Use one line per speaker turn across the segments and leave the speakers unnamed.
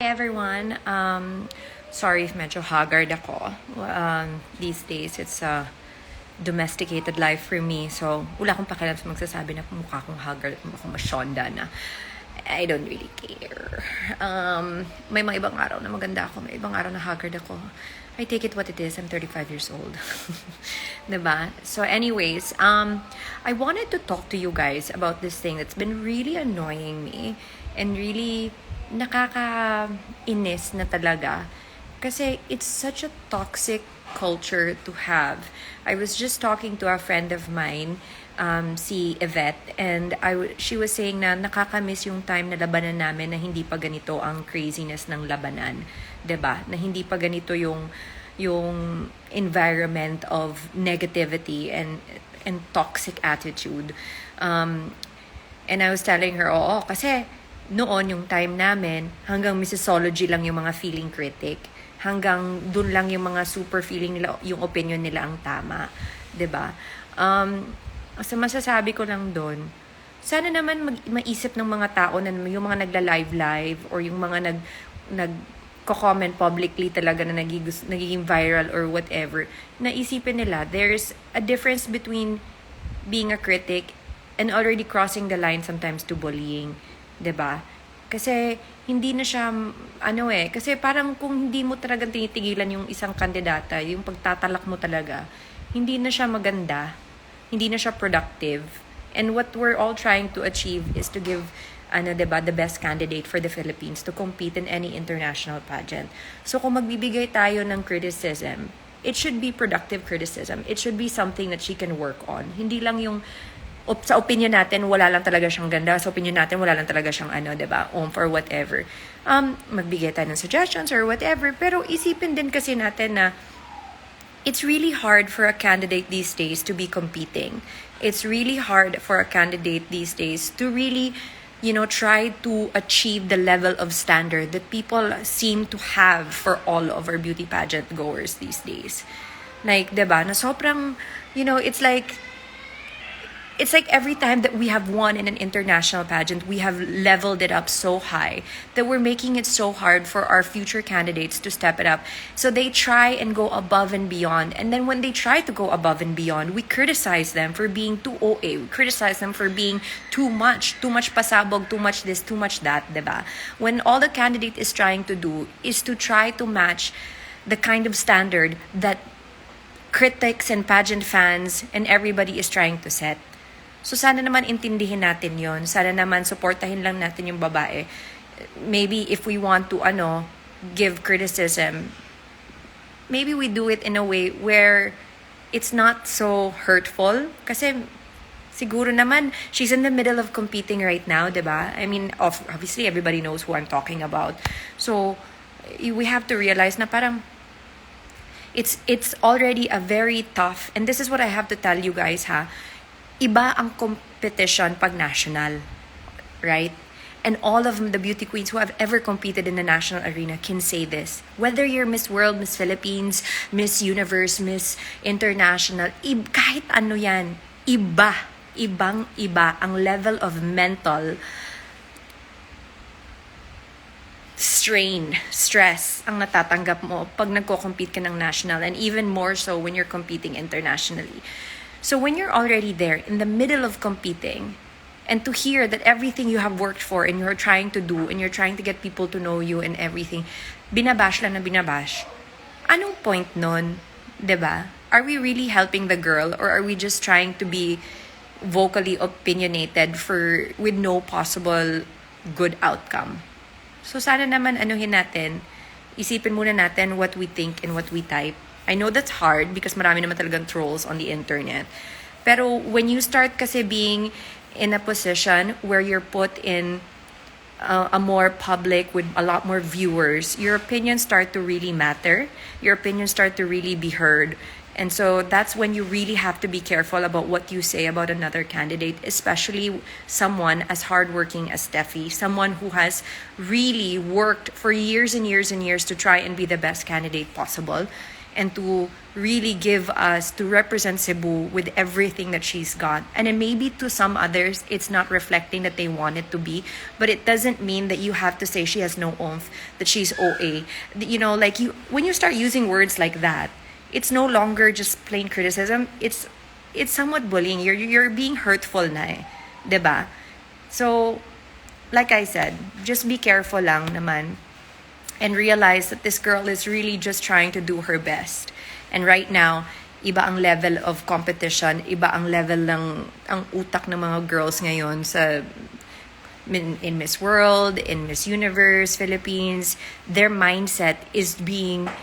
Hey everyone, sorry if medyo haggard ako. These days, it's a domesticated life for me. So, wala akong pakialam sa magsasabi na mukha akong haggard, mukha akong masyonda na. I don't really care. May mga ibang araw na maganda ako, may ibang araw na haggard ako. I take it what it is. I'm 35 years old. Diba? So anyways, I wanted to talk to you guys about this thing that's been really annoying me and really nakakainis na talaga. Kasi it's such a toxic culture to have. I was just talking to a friend of mine, si Yvette, and she was saying na nakakamiss yung time na labanan namin na hindi pa ganito ang craziness ng labanan. 'Di ba? Na hindi pa ganito yung environment of negativity and toxic attitude. And I was telling her, oo, kasi noon yung time namin, hanggang Mississology lang yung mga feeling critic. Hanggang dun lang yung mga super feeling nila, yung opinion nila ang tama. 'Di ba? So masasabi ko lang doon, sana naman maisip ng mga tao na yung mga nagla-live or yung mga nagko-comment publicly talaga na nagiging viral or whatever, na isipin nila there's a difference between being a critic and already crossing the line sometimes to bullying. 'Di ba? Kasi hindi na siya kasi parang kung hindi mo talagang tinitigilan yung isang kandidata, yung pagtatalak mo talaga, hindi na siya maganda, hindi na siya productive. And what we're all trying to achieve is to give 'di ba, the best candidate for the Philippines to compete in any international pageant. So kung magbibigay tayo ng criticism, it should be productive criticism. It should be something that she can work on. Hindi lang yung sa opinion natin, wala lang talaga siyang ganda. Sa opinion natin, wala lang talaga siyang diba, or whatever. Magbigay tayo ng suggestions or whatever. Pero isipin din kasi natin na it's really hard for a candidate these days to be competing. It's really hard for a candidate these days to really, try to achieve the level of standard that people seem to have for all of our beauty pageant goers these days. Like, diba, na sobrang, it's like every time that we have won in an international pageant, we have leveled it up so high that we're making it so hard for our future candidates to step it up. So they try and go above and beyond. And then when they try to go above and beyond, we criticize them for being too OA. We criticize them for being too much pasabog, too much this, too much that, diba? When all the candidate is trying to do is to try to match the kind of standard that critics and pageant fans and everybody is trying to set. So sana naman intindihin natin yon. Sana naman supportahin lang natin yung babae. Maybe if we want to give criticism, maybe we do it in a way where it's not so hurtful. Kasi siguro naman she's in the middle of competing right now, 'di ba? I mean, obviously everybody knows who I'm talking about. So we have to realize na parang it's already a very tough, and this is what I have to tell you guys, iba ang competition pag national, right? And all of the beauty queens who have ever competed in the national arena can say this. Whether you're Miss World, Miss Philippines, Miss Universe, Miss International, kahit ano yan, ibang-iba ang level of mental strain, stress ang natatanggap mo pag nagko-compete ka ng national, and even more so when you're competing internationally. So when you're already there in the middle of competing, and to hear that everything you have worked for and you're trying to do and you're trying to get people to know you and everything, binabash lang na binabash, anong point nun? 'Di ba? Are we really helping the girl, or are we just trying to be vocally opinionated with no possible good outcome? So sana naman isipin muna natin what we think and what we type. I know that's hard because marami naman talagang trolls on the internet. Pero when you start kasi being in a position where you're put in a more public with a lot more viewers, your opinions start to really matter. Your opinions start to really be heard. And so that's when you really have to be careful about what you say about another candidate, especially someone as hardworking as Steffi, someone who has really worked for years and years and years to try and be the best candidate possible. and to really give us, to represent Cebu with everything that she's got. And then maybe to some others, it's not reflecting that they want it to be, but it doesn't mean that you have to say she has no oomph, that she's OA. You know, like when you start using words like that, it's no longer just plain criticism. It's somewhat bullying. You're being hurtful na eh. 'Di ba? So, like I said, just be careful lang naman and realize that this girl is really just trying to do her best. And right now, iba ang level of competition, iba ang level ng ang utak ng mga girls ngayon in Miss World, in Miss Universe, Philippines. Their mindset is being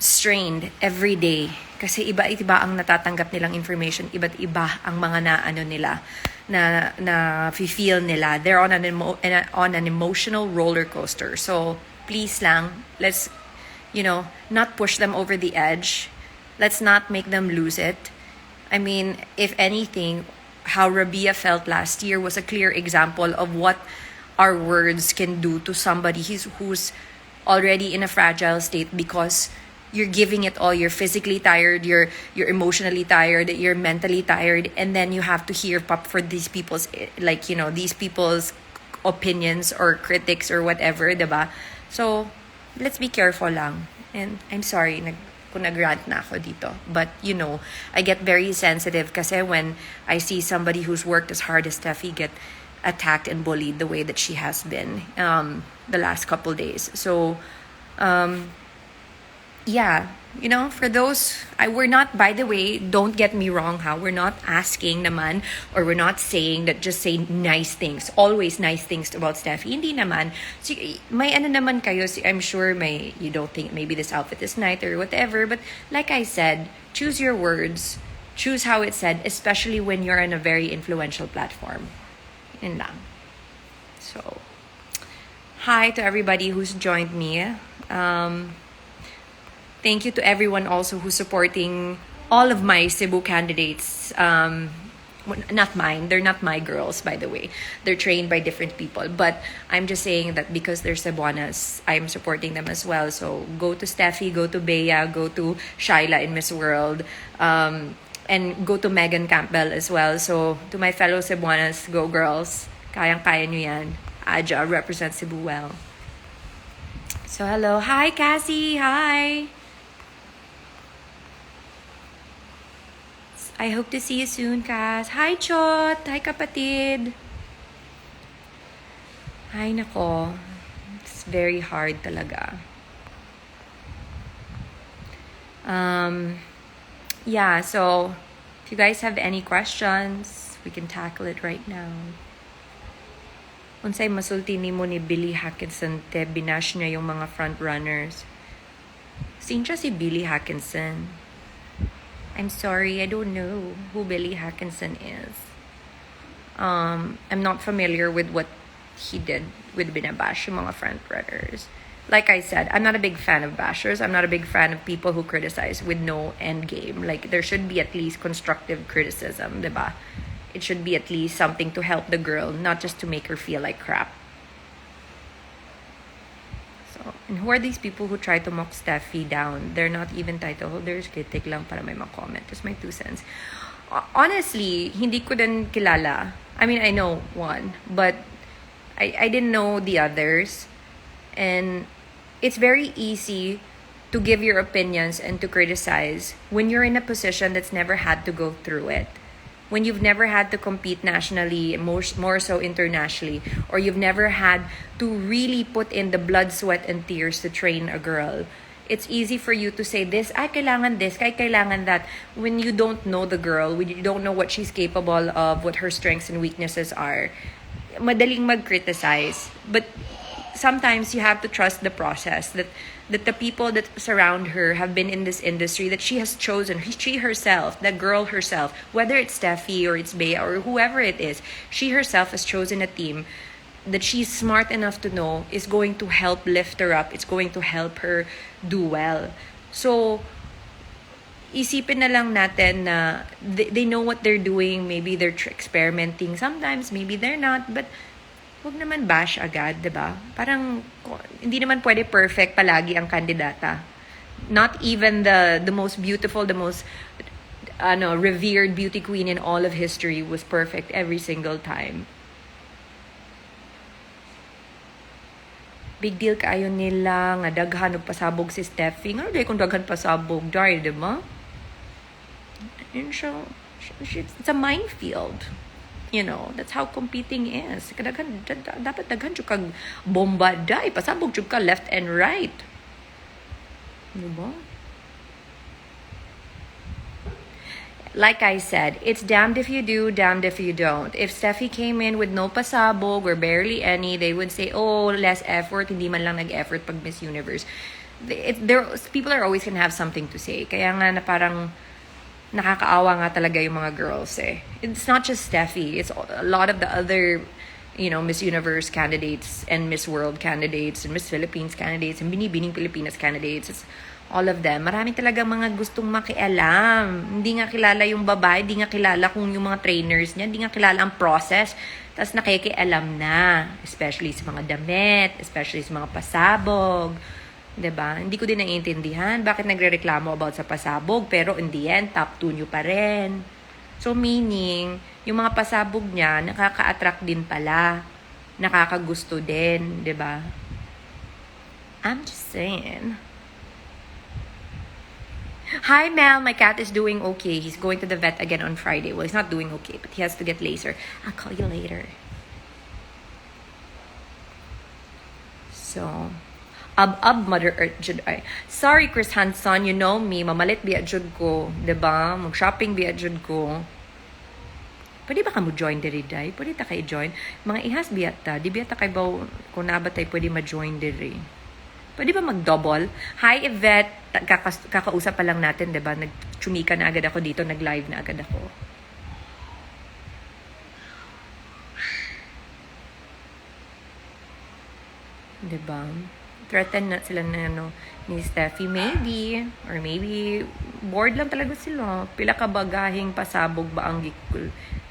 strained every day. Kasi iba-iba ang natatanggap nilang information, iba't iba ang mga nila, na feel nila. They're on an emotional roller coaster. So, please lang, let's, not push them over the edge. Let's not make them lose it. I mean, if anything, how Rabia felt last year was a clear example of what our words can do to somebody who's already in a fragile state, because you're giving it all. You're physically tired, you're emotionally tired, you're mentally tired, and then you have to hear for these people's, these people's opinions or critics or whatever, diba? So, let's be careful lang. And I'm sorry, kung nag-rant na ako dito. But, I get very sensitive kasi when I see somebody who's worked as hard as Steffi get attacked and bullied the way that she has been the last couple days. So, yeah, for those, we're not, by the way, don't get me wrong, we're not asking naman, or we're not saying that just say nice things, always nice things about Steffi. Hindi naman. So, may naman kayo, I'm sure you don't think maybe this outfit is nice or whatever, but like I said, choose your words, choose how it's said, especially when you're on a very influential platform. Yun lang. So, hi to everybody who's joined me. Thank you to everyone also who's supporting all of my Cebu candidates. Not mine. They're not my girls, by the way. They're trained by different people. But I'm just saying that because they're Cebuanas, I'm supporting them as well. So go to Steffi, go to Bea, go to Shyla in Miss World, and go to Megan Campbell as well. So to my fellow Cebuanas, go girls. Kayang-kaya nyo yan. Aja represents Cebu well. So hello. Hi, Cassie. Hi. I hope to see you soon, Cass. Hi, Chot! Hi, kapatid! Hi, nako. It's very hard talaga. Yeah, so if you guys have any questions, we can tackle it right now. Unsay masulti nimo ni Billy Hackinson te binash niya yung mga front runners. Sincha si Billy Hackinson. I'm sorry, I don't know who Billy Hackinson is. I'm not familiar with what he did with binabash yung mga front runners. Like I said, I'm not a big fan of bashers. I'm not a big fan of people who criticize with no end game. Like, there should be at least constructive criticism, diba? It should be at least something to help the girl, not just to make her feel like crap. And who are these people who try to mock Steffi down? They're not even title holders. Kritik lang para may comment. Just my 2 cents. Honestly, hindi ko din kilala. I mean, I know one, but I didn't know the others. And it's very easy to give your opinions and to criticize when you're in a position that's never had to go through it. When you've never had to compete nationally, more so internationally, or you've never had to really put in the blood, sweat, and tears to train a girl. It's easy for you to say this, kailangan this, kailangan that, when you don't know the girl, when you don't know what she's capable of, what her strengths and weaknesses are. Madaling mag-criticize. But sometimes you have to trust the process, that the people that surround her have been in this industry, that she has chosen, she herself, the girl herself, whether it's Steffi or it's Bea or whoever it is, she herself has chosen a team that she's smart enough to know is going to help lift her up, it's going to help her do well. So, isipin na lang natin na they know what they're doing, maybe they're experimenting sometimes, maybe they're not, but huwag naman bash agad, diba? Parang, hindi naman pwede perfect palagi ang kandidata. Not even the most beautiful, the most revered beauty queen in all of history was perfect every single time. Big deal kayo nila nga daghan og pasabog si Steffi. Nga day kung daghan pasabog, dahil, di ba? And so, it's a minefield. You know, that's how competing is. Dapat daghan jud kag bomba day, pasabog jud ka left and right. Di ba? Like I said, it's damned if you do, damned if you don't. If Steffi came in with no pasabog or barely any, they would say, oh, less effort, hindi man lang nag-effort pag Miss Universe. People are always gonna have something to say. Kaya nga na parang nakakaawa nga talaga yung mga girls eh. It's not just Steffi, it's a lot of the other, Miss Universe candidates and Miss World candidates and Miss Philippines candidates and Binibining Pilipinas candidates. It's all of them. Marami talaga mga gustong makialam. Hindi nga kilala yung babae, hindi nga kilala kung yung mga trainers niya, hindi nga kilala ang process. Tapos nakikialam na. Especially sa mga damit, especially sa mga pasabog. 'Di ba? Hindi ko din naiintindihan bakit nagrereklamo about sa pasabog, pero in the end, top 2 nyo pa rin. So meaning, yung mga pasabog niya, nakaka-attract din pala. Nakakagusto din, 'di ba? I'm just saying. Hi, Mel. My cat is doing okay. He's going to the vet again on Friday. Well, he's not doing okay, but he has to get laser. I'll call you later. So, Mother Earth jud ay. Sorry, Chris Hanson, you know me. Mamalit biya jud ko. Diba? Mag-shopping biya jud ko. Pwede ba ka mo join diri, day? Pwede ta kayo join? Mga ihas biya ta. Di biya ta kayo ba kung nabatay pwede ma-join diri? Pwede ba mag-double? Hi, Yvette. Kakausap pa lang natin, diba? Nag-chumika na agad ako dito. Nag-live na agad ako. Diba? Threaten na sila na, ni Steffi. Maybe. Or maybe, bored lang talaga sila. Pila ka bagahing pasabog ba ang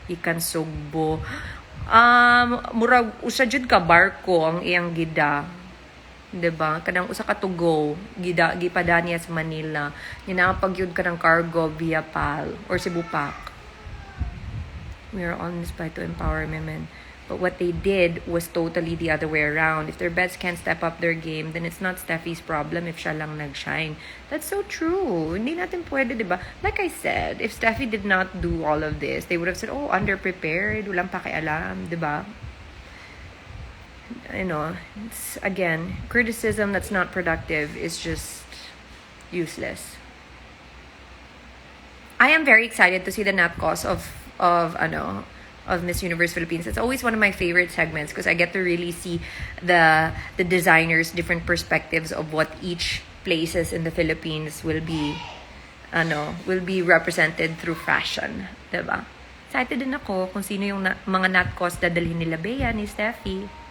ikan sugbo? Murag, usa jud ka barko ang iyang gida. 'Di ba? Kanang usa ka to go, gipada niya sa Manila. Ginapagyud ka ng cargo via PAL or Cebu Pac. We are on this fight to empower women. But what they did was totally the other way around. If their bets can't step up their game, then it's not Steffi's problem if siya lang nag-shine. That's so true. Hindi natin pwede, 'di ba? Like I said, if Steffi did not do all of this, they would have said, oh, underprepared, walang pakialam, 'di ba? It's, again, criticism that's not productive is just useless. I am very excited to see the NAPCOS of Miss Universe Philippines. It's always one of my favorite segments because I get to really see the designers' different perspectives of what each places in the Philippines will be represented through fashion, diba? Excited din ako kung sino yung mga NAPCOS dadalhin nila Bea ni Steffi.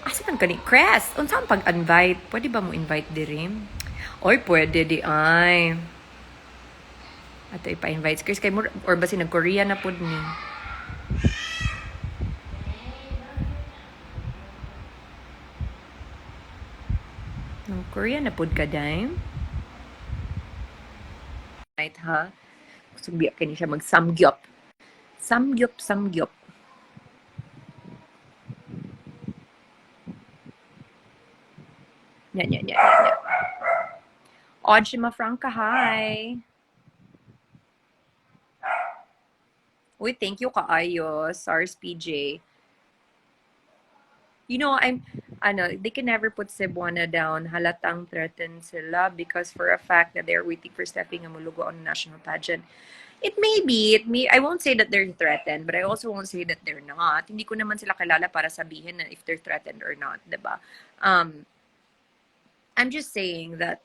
Asa man ka ni Chris? Unsang pag-invite? Pwede ba mo invite diri? Oy, pwede di ay. Ato ipa-invite Chris kay mo or basi nag-Korea na pud ni. Nag-Korea na pud ka dime? Right, ha? Gusto biya kani siya mag-samgyup. Samgyup. Yan. Ojima Franca, hi. Uy, thank you kaayo, SARS PJ. They can never put Cebuana down. Halatang threatened sila because for a fact that they're waiting for Steffi nga mulugo on the national pageant. It may be. I won't say that they're threatened, but I also won't say that they're not. Hindi ko naman sila kilala para sabihin na if they're threatened or not, diba? I'm just saying that,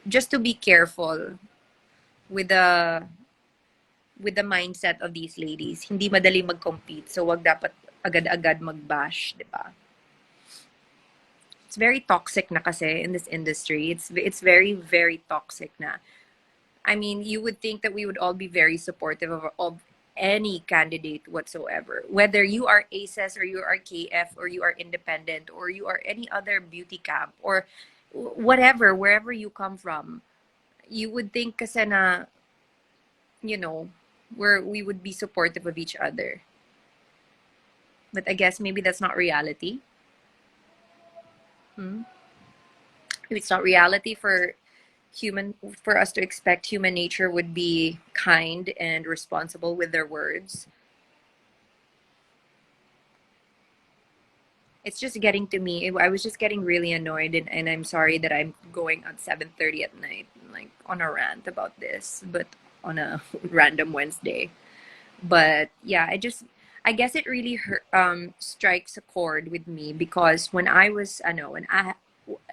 just to be careful with the mindset of these ladies. Hindi madali mag-compete, so wag dapat agad-agad mag-bash, di ba? It's very toxic na kasi in this industry. It's very, very toxic na. I mean, you would think that we would all be very supportive of any candidate whatsoever. Whether you are ACES or you are KF or you are independent or you are any other beauty camp or whatever, wherever you come from, you would think kasi na, you know, we would be supportive of each other. But I guess maybe that's not reality. Hmm? It's not reality for us to expect human nature would be kind and responsible with their words. It's just getting to me. I was just getting really annoyed, and I'm sorry that I'm going at 7:30 at night, like on a rant about this, but on a random Wednesday. But yeah, I guess it really strikes a chord with me because when I was I know when I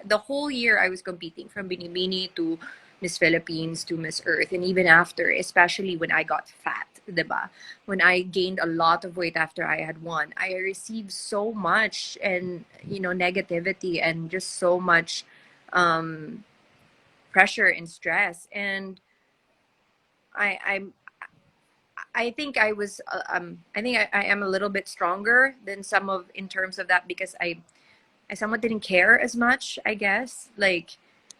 the whole year I was competing from Binibini to Miss Philippines to Miss Earth, and even after, especially when I got fat, diba? When I gained a lot of weight after I had won, I received so much and negativity and just so much um pressure and stress. And I'm I think I think I am a little bit stronger than some of in terms of that because I somewhat didn't care as much, I guess. Like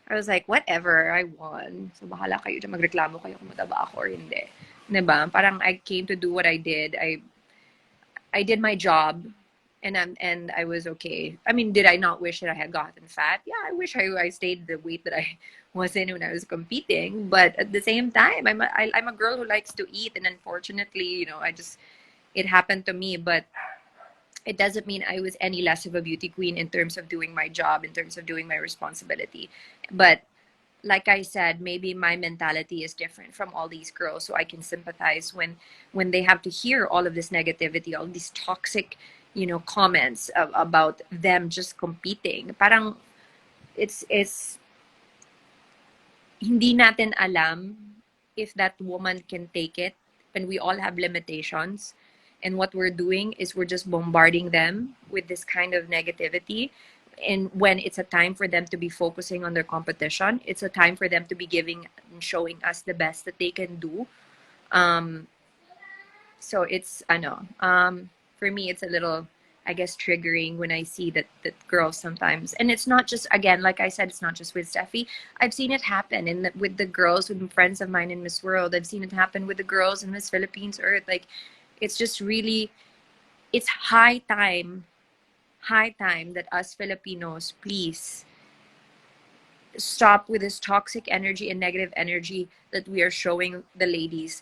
I was like, whatever, I won. So bahala kayo dyan, magreklamo kayo kung mataba ako or hindi. 'Di ba? Parang I came to do what I did. I did my job and I was okay. I mean, did I not wish that I had gotten fat? Yeah, I wish I stayed the weight that I was in when I was competing. But at the same time, I'm a girl who likes to eat, and unfortunately, it happened to me. But it doesn't mean I was any less of a beauty queen in terms of doing my job, in terms of doing my responsibility. But like I said, maybe my mentality is different from all these girls, so I can sympathize when they have to hear all of this negativity, all these toxic, comments about them just competing. Parang it's hindi natin alam if that woman can take it, and we all have limitations. And what we're doing is we're just bombarding them with this kind of negativity. And when it's a time for them to be focusing on their competition, it's a time for them to be giving and showing us the best that they can do. Um, so it's for me it's a little, I guess, triggering when I see that girls sometimes. And it's not just, again, like I said, it's not just with Steffi. I've seen it happen with the girls, with friends of mine in Miss World. I've seen it happen with the girls in Miss Philippines Earth. Like it's just really, it's high time that us Filipinos please stop with this toxic energy and negative energy that we are showing the ladies.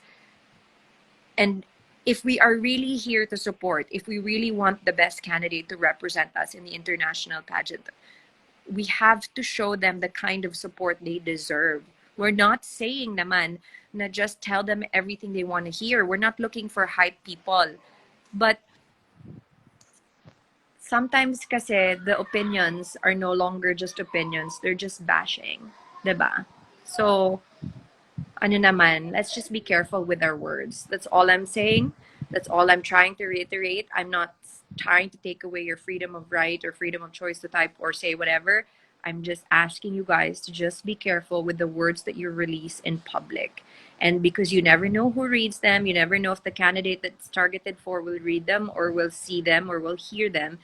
And if we are really here to support, if we really want the best candidate to represent us in the international pageant, we have to show them the kind of support they deserve. We're not saying naman na just tell them everything they want to hear. We're not looking for hype people. But sometimes kasi the opinions are no longer just opinions. They're just bashing. 'Di ba? So, ano naman, let's just be careful with our words. That's all I'm saying. That's all I'm trying to reiterate. I'm not trying to take away your freedom of right or freedom of choice to type or say whatever. I'm just asking you guys to just be careful with the words that you release in public. And because you never know who reads them, you never know if the candidate that's targeted for will read them or will see them or will hear them.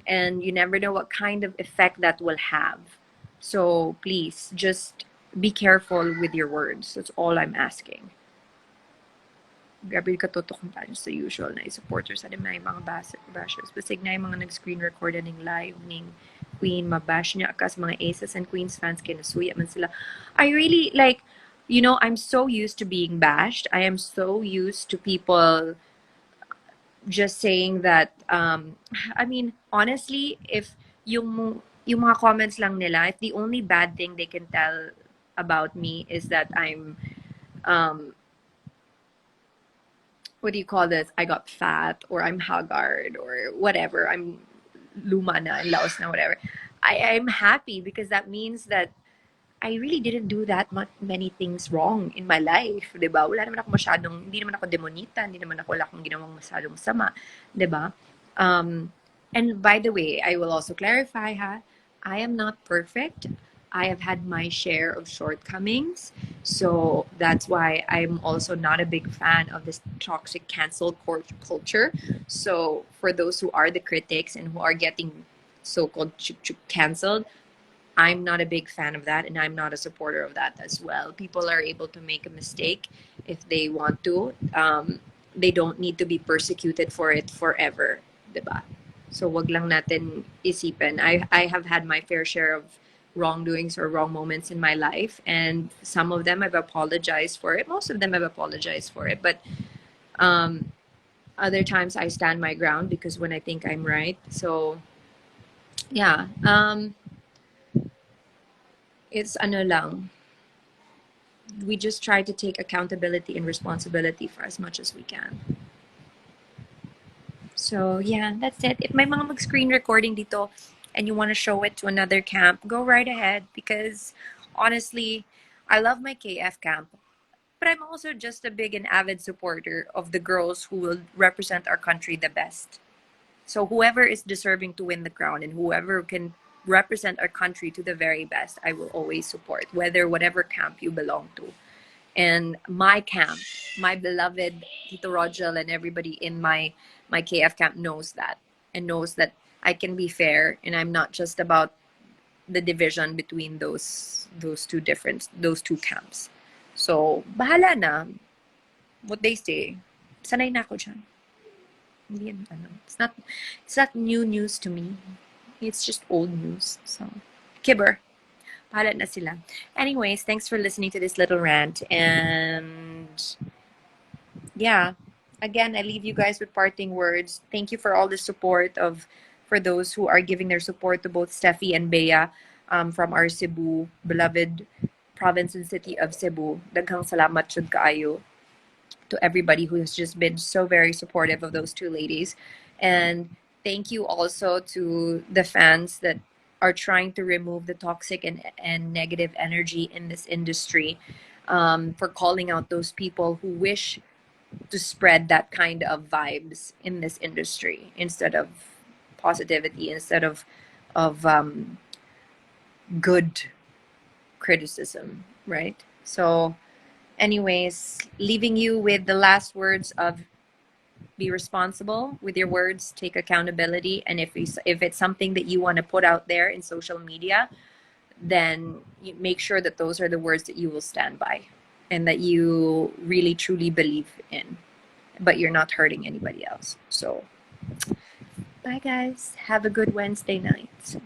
And you never know what kind of effect that will have. So please just be careful with your words. That's all I'm asking. Grabe katoto kung tayo sa usual na supporters sa may mga bashers. Basig na yung mga nag-screen record ng live ning Queen, mabash niya akas mga Aces and Queens fans kinasuya man sila. I really like, I'm so used to being bashed. I am so used to people just saying that I mean, honestly, if yung mga comments lang nila, if the only bad thing they can tell about me is that I'm um what do you call this? I got fat or I'm haggard or whatever. I'm luma na, laos na, whatever. I'm happy because that means that I really didn't do that many things wrong in my life, 'di ba? Wala naman ako masyadong, hindi naman ako demonita, hindi naman ako wala akong ginawang masyadong sama, 'di ba? And by the way, I will also clarify, I am not perfect. I have had my share of shortcomings. So that's why I'm also not a big fan of this toxic cancel culture. So for those who are the critics and who are getting so-called canceled, I'm not a big fan of that, and I'm not a supporter of that as well. People are able to make a mistake if they want to. They don't need to be persecuted for it forever, diba? So wag lang natin isipin. I have had my fair share of wrongdoings or wrong moments in my life, and some of them I've apologized for it. Most of them I've apologized for it, but um, other times I stand my ground because when I think I'm right. So yeah, it's ano lang, we just try to take accountability and responsibility for as much as we can. So yeah, that's it. If may mga mag-screen recording dito and you want to show it to another camp, go right ahead, because honestly, I love my KF camp, but I'm also just a big and avid supporter of the girls who will represent our country the best. So whoever is deserving to win the crown and whoever can represent our country to the very best, I will always support, whether whatever camp you belong to. And my camp, my beloved Tito Rogel and everybody in my KF camp knows that, and knows that I can be fair, and I'm not just about the division between those two camps. So bahala na what they say. Sanay na ako dyan. Hindi yan, ano, it's not new news to me. It's just old news. So kibber. Bahala na sila. Anyways, thanks for listening to this little rant. And yeah, again, I leave you guys with parting words. Thank you for all the support for those who are giving their support to both Steffi and Bea, from our Cebu, beloved province and city of Cebu. Daghang salamat jud kaayo to everybody who has just been so very supportive of those two ladies. And thank you also to the fans that are trying to remove the toxic and negative energy in this industry, for calling out those people who wish to spread that kind of vibes in this industry instead of positivity, instead of good criticism, right? So anyways, leaving you with the last words of: be responsible with your words, take accountability, and if it's something that you want to put out there in social media, then you make sure that those are the words that you will stand by and that you really truly believe in, but you're not hurting anybody else. So bye guys, have a good Wednesday night.